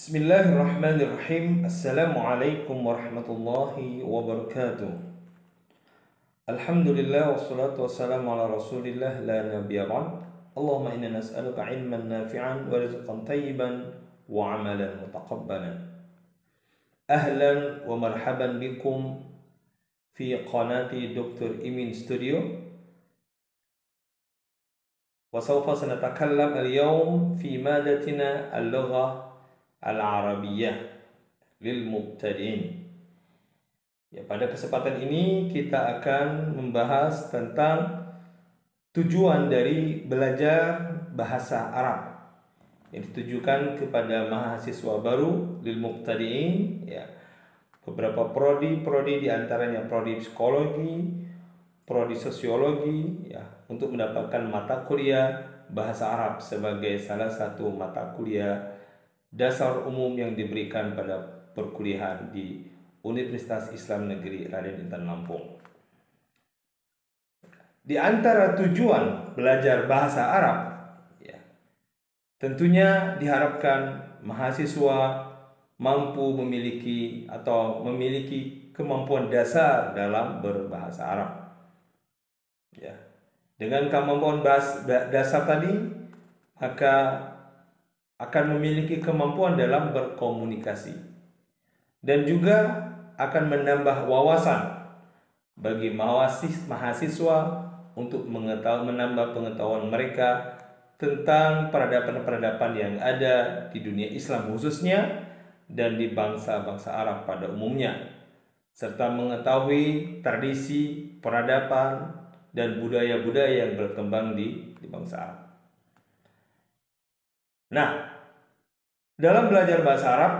Bismillahirrahmanirrahim. Assalamualaikum warahmatullahi wabarakatuh. Alhamdulillah wassalatu wassalamu ala rasulillah la nabiyya ba'd. Allahumma inna nas'aluka ilman nafi'an wa rizqan tayyiban wa amalan mutaqabbalan. Ahlan wa marhaban bikum fi qanati Dr. Imin Studio. Wa sawfa sanatakallam al-yawm fi madatina al-lugha al-Arabiyyah lil mubtadi'in. Ya, pada kesempatan ini kita akan membahas tentang tujuan dari belajar bahasa Arab yang ditujukan kepada mahasiswa baru lil mubtadi'in, ya. Beberapa prodi di antaranya prodi psikologi, prodi sosiologi, ya, untuk mendapatkan mata kuliah bahasa Arab sebagai salah satu mata kuliah dasar umum yang diberikan pada perkuliahan di Universitas Islam Negeri Raden Intan Lampung. Di antara tujuan belajar bahasa Arab, ya, tentunya diharapkan mahasiswa mampu memiliki kemampuan dasar dalam berbahasa Arab. Ya. Dengan kemampuan dasar tadi, maka akan memiliki kemampuan dalam berkomunikasi dan juga akan menambah wawasan bagi mahasiswa untuk menambah pengetahuan mereka tentang peradaban-peradaban yang ada di dunia Islam khususnya dan di bangsa-bangsa Arab pada umumnya, serta mengetahui tradisi, peradaban, dan budaya-budaya yang berkembang di bangsa Arab. Nah, dalam belajar bahasa Arab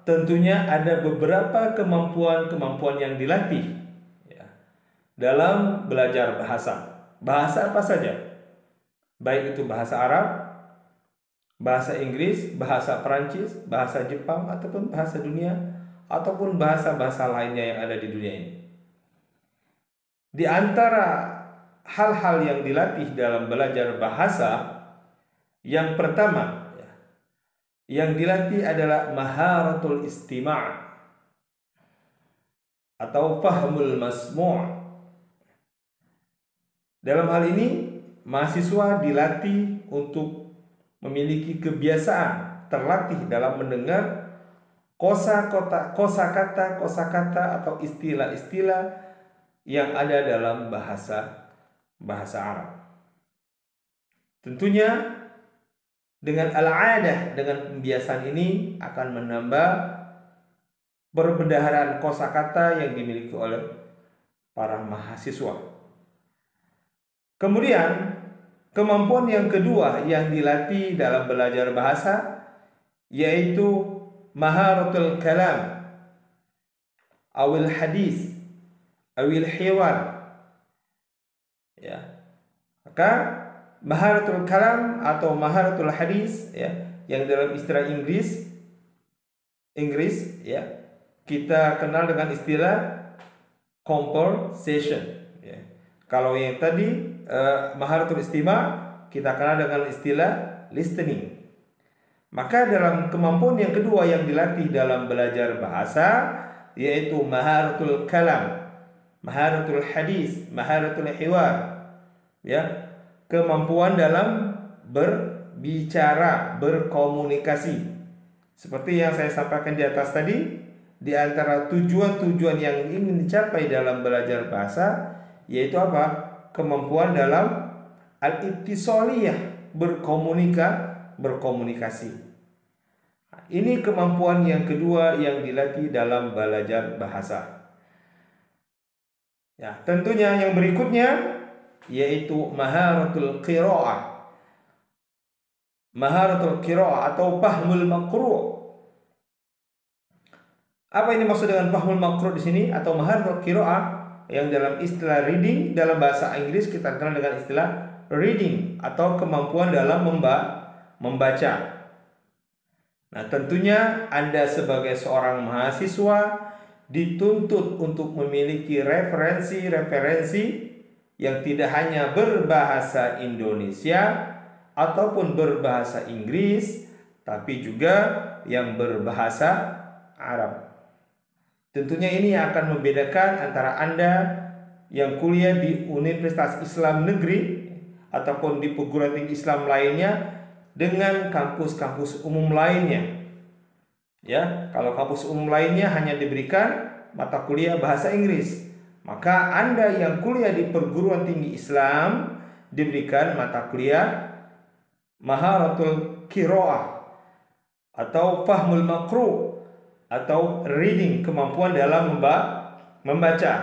tentunya ada beberapa kemampuan yang dilatih, ya, dalam belajar bahasa. Bahasa apa saja? Baik itu bahasa Arab, bahasa Inggris, bahasa Perancis, bahasa Jepang, ataupun bahasa dunia, ataupun bahasa-bahasa lainnya yang ada di dunia ini. Di antara hal-hal yang dilatih dalam belajar bahasa, yang pertama yang dilatih adalah maharatul istima' atau fahmul masmu'. Dalam hal ini, mahasiswa dilatih untuk memiliki kebiasaan terlatih dalam mendengar kosakata atau istilah-istilah yang ada dalam bahasa Arab. Tentunya dengan al-'adah, dengan pembiasaan ini akan menambah perbendaharaan kosakata yang dimiliki oleh para mahasiswa. Kemudian, kemampuan yang kedua yang dilatih dalam belajar bahasa yaitu maharatul kalam, awil hadis, awil hiwar. Ya. Maka maharatul kalam atau maharatul hadis, ya, yang dalam istilah Inggris, ya, kita kenal dengan istilah conversation, ya. Kalau yang tadi maharatul istima' kita kenal dengan istilah listening. Maka dalam kemampuan yang kedua yang dilatih dalam belajar bahasa yaitu maharatul kalam, maharatul hadis, maharatul hiwar, ya, kemampuan dalam berbicara, berkomunikasi. Seperti yang saya sampaikan di atas tadi, di antara tujuan-tujuan yang ingin dicapai dalam belajar bahasa yaitu apa? Kemampuan dalam al-ittisaliyah, berkomunikasi. Ini kemampuan yang kedua yang dilatih dalam belajar bahasa. Ya, tentunya yang berikutnya yaitu maharatul qira'ah. Maharatul qira'ah atau fahmul maqru'. Apa ini maksud dengan fahmul maqru' di sini atau maharatul qira'ah yang dalam istilah reading dalam bahasa Inggris kita kenal dengan istilah reading atau kemampuan dalam membaca. Nah, tentunya Anda sebagai seorang mahasiswa dituntut untuk memiliki referensi yang tidak hanya berbahasa Indonesia ataupun berbahasa Inggris tapi juga yang berbahasa Arab. Tentunya ini akan membedakan antara Anda yang kuliah di Universitas Islam Negeri ataupun di perguruan tinggi Islam lainnya dengan kampus-kampus umum lainnya. Ya, kalau kampus umum lainnya hanya diberikan mata kuliah bahasa Inggris, maka Anda yang kuliah di perguruan tinggi Islam diberikan mata kuliah Maharatul Qiraah atau Fahmul Maqru atau reading, kemampuan dalam membaca.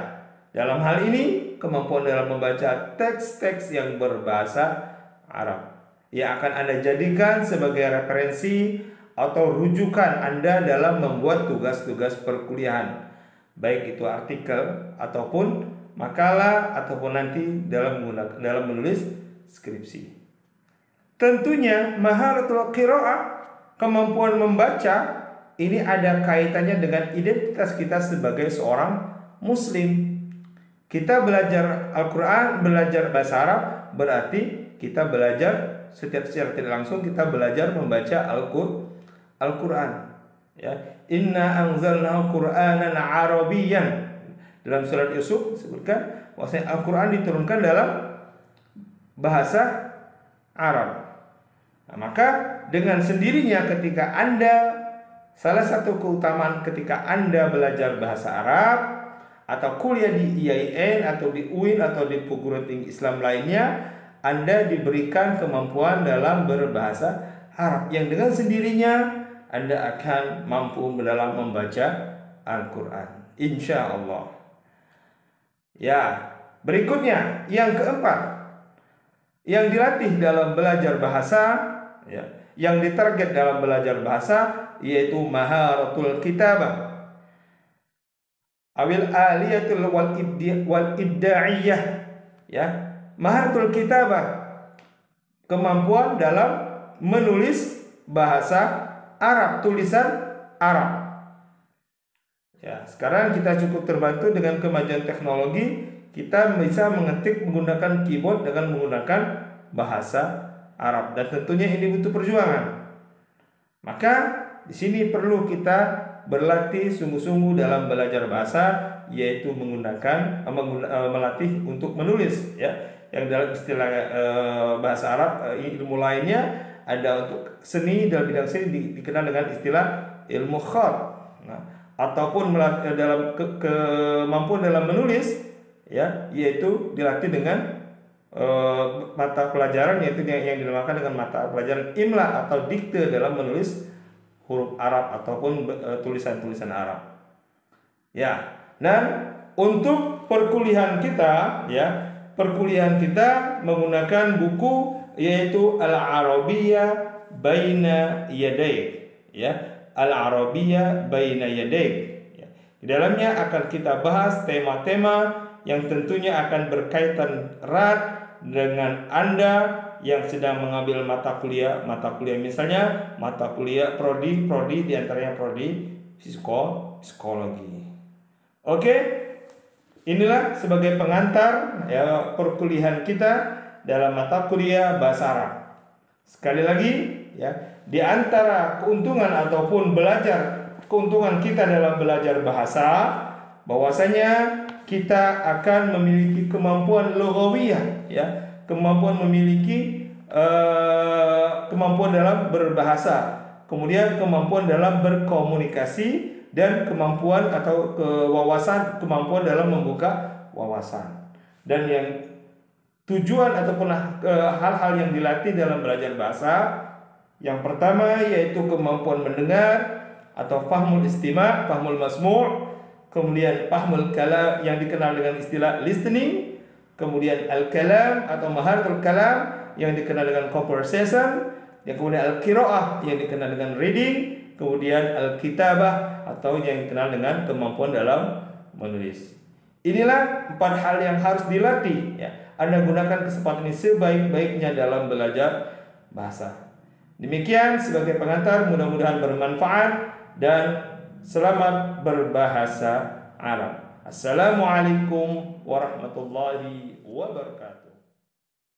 Dalam hal ini kemampuan dalam membaca teks-teks yang berbahasa Arab yang akan Anda jadikan sebagai referensi atau rujukan Anda dalam membuat tugas-tugas perkuliahan, baik itu artikel ataupun makalah ataupun nanti dalam menulis skripsi. Tentunya Maharatul Qiraah, kemampuan membaca, ini ada kaitannya dengan identitas kita sebagai seorang Muslim. Kita belajar Al-Quran, belajar bahasa Arab, berarti kita belajar secara tidak langsung kita belajar membaca Al-Quran. Ya, Inna anzalna Qur'anan Arabiyyan. Dalam surat Yusuf disebutkan bahwasanya Al-Quran diturunkan dalam bahasa Arab. Nah, maka dengan sendirinya ketika Anda, salah satu keutamaan ketika Anda belajar bahasa Arab atau kuliah di IAIN atau di UIN atau di perguruan tinggi Islam lainnya, Anda diberikan kemampuan dalam berbahasa Arab yang dengan sendirinya Anda akan mampu dalam membaca Al-Quran, insya Allah. Ya, berikutnya yang keempat, yang dilatih dalam belajar bahasa, ya, yang ditarget dalam belajar bahasa yaitu Maharatul Kitabah awil aliyatul wal ibda'iyah. Ya, Maharatul Kitabah, kemampuan dalam menulis bahasa Arab, tulisan Arab. Ya, sekarang kita cukup terbantu dengan kemajuan teknologi, kita bisa mengetik menggunakan keyboard dengan menggunakan bahasa Arab, dan tentunya ini butuh perjuangan. Maka di sini perlu kita berlatih sungguh-sungguh dalam belajar bahasa, yaitu menggunakan melatih untuk menulis, ya, yang dalam istilah bahasa Arab, ilmu lainnya ada untuk seni, dalam bidang seni dikenal dengan istilah ilmu khat. Nah, ataupun dalam kemampuan dalam menulis, ya, yaitu dilatih dengan mata pelajaran yaitu yang dinamakan dengan mata pelajaran imla atau dikte dalam menulis huruf Arab ataupun tulisan-tulisan Arab. Ya, dan untuk perkuliahan kita, ya, perkuliahan kita menggunakan buku yaitu Al-Arabiyyah Baina Yadaik, ya, Al-Arabiyyah Baina Yadaik. Ya. Di dalamnya akan kita bahas tema-tema yang tentunya akan berkaitan erat dengan Anda yang sedang mengambil mata kuliah misalnya mata kuliah prodi diantaranya prodi psikologi. Oke, inilah sebagai pengantar, ya, perkuliahan kita dalam mata kuliah bahasa Arab. Sekali lagi, ya, di antara keuntungan ataupun keuntungan kita dalam belajar bahasa, bahwasanya kita akan memiliki kemampuan lughawiyah, ya, kemampuan memiliki kemampuan dalam berbahasa, kemudian kemampuan dalam berkomunikasi, dan kemampuan atau kemampuan dalam membuka wawasan. Dan yang tujuan ataupun hal-hal yang dilatih dalam belajar bahasa, yang pertama yaitu kemampuan mendengar atau fahmul istima', fahmul masmu', kemudian fahmul kalam yang dikenal dengan istilah listening, kemudian al-kalam atau maharatul kalam yang dikenal dengan conversation, yang kemudian al-qiraah yang dikenal dengan reading, kemudian al-kitabah atau yang dikenal dengan kemampuan dalam menulis. Inilah 4 hal yang harus dilatih, ya. Anda gunakan kesempatan ini sebaik-baiknya dalam belajar bahasa. Demikian sebagai pengantar, mudah-mudahan bermanfaat dan selamat berbahasa Arab. Assalamualaikum warahmatullahi wabarakatuh.